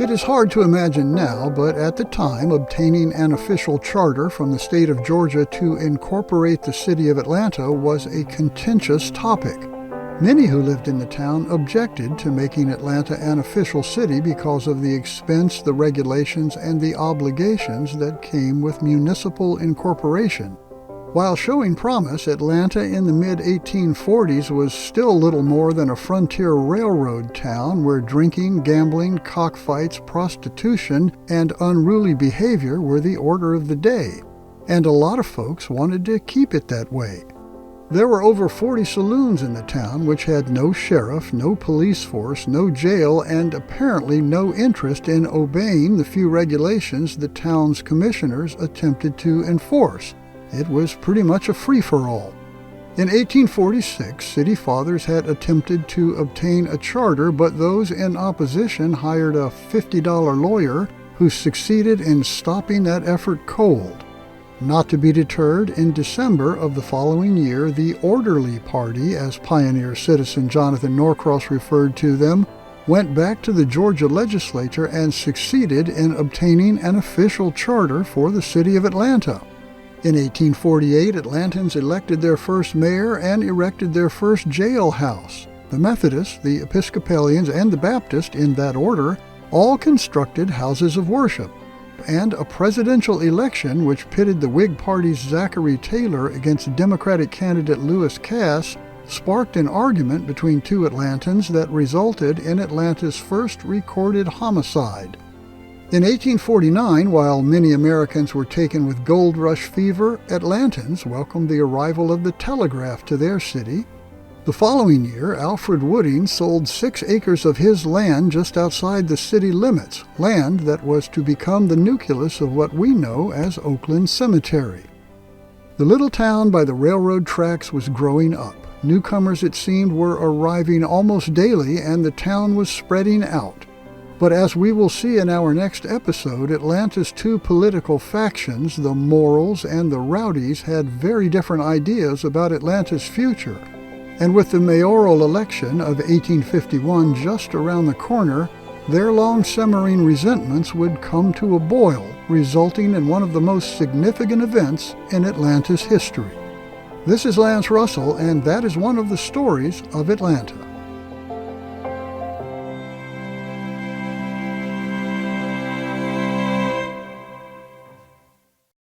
It is hard to imagine now, but at the time, obtaining an official charter from the state of Georgia to incorporate the city of Atlanta was a contentious topic. Many who lived in the town objected to making Atlanta an official city because of the expense, the regulations, and the obligations that came with municipal incorporation. While showing promise, Atlanta in the mid-1840s was still little more than a frontier railroad town where drinking, gambling, cockfights, prostitution, and unruly behavior were the order of the day, and a lot of folks wanted to keep it that way. There were over 40 saloons in the town which had no sheriff, no police force, no jail, and apparently no interest in obeying the few regulations the town's commissioners attempted to enforce. It was pretty much a free-for-all. In 1846, city fathers had attempted to obtain a charter, but those in opposition hired a $50 lawyer who succeeded in stopping that effort cold. Not to be deterred, in December of the following year, the Orderly Party, as pioneer citizen Jonathan Norcross referred to them, went back to the Georgia legislature and succeeded in obtaining an official charter for the city of Atlanta. In 1848, Atlantans elected their first mayor and erected their first jailhouse. The Methodists, the Episcopalians, and the Baptists, in that order, all constructed houses of worship. And a presidential election which pitted the Whig Party's Zachary Taylor against Democratic candidate Lewis Cass sparked an argument between two Atlantans that resulted in Atlanta's first recorded homicide. In 1849, while many Americans were taken with gold rush fever, Atlantans welcomed the arrival of the telegraph to their city. The following year, Alfred Wooding sold 6 acres of his land just outside the city limits, land that was to become the nucleus of what we know as Oakland Cemetery. The little town by the railroad tracks was growing up. Newcomers, it seemed, were arriving almost daily, and the town was spreading out. But as we will see in our next episode, Atlanta's two political factions, the Morals and the Rowdies, had very different ideas about Atlanta's future. And with the mayoral election of 1851 just around the corner, their long-simmering resentments would come to a boil, resulting in one of the most significant events in Atlanta's history. This is Lance Russell, and that is one of the stories of Atlanta.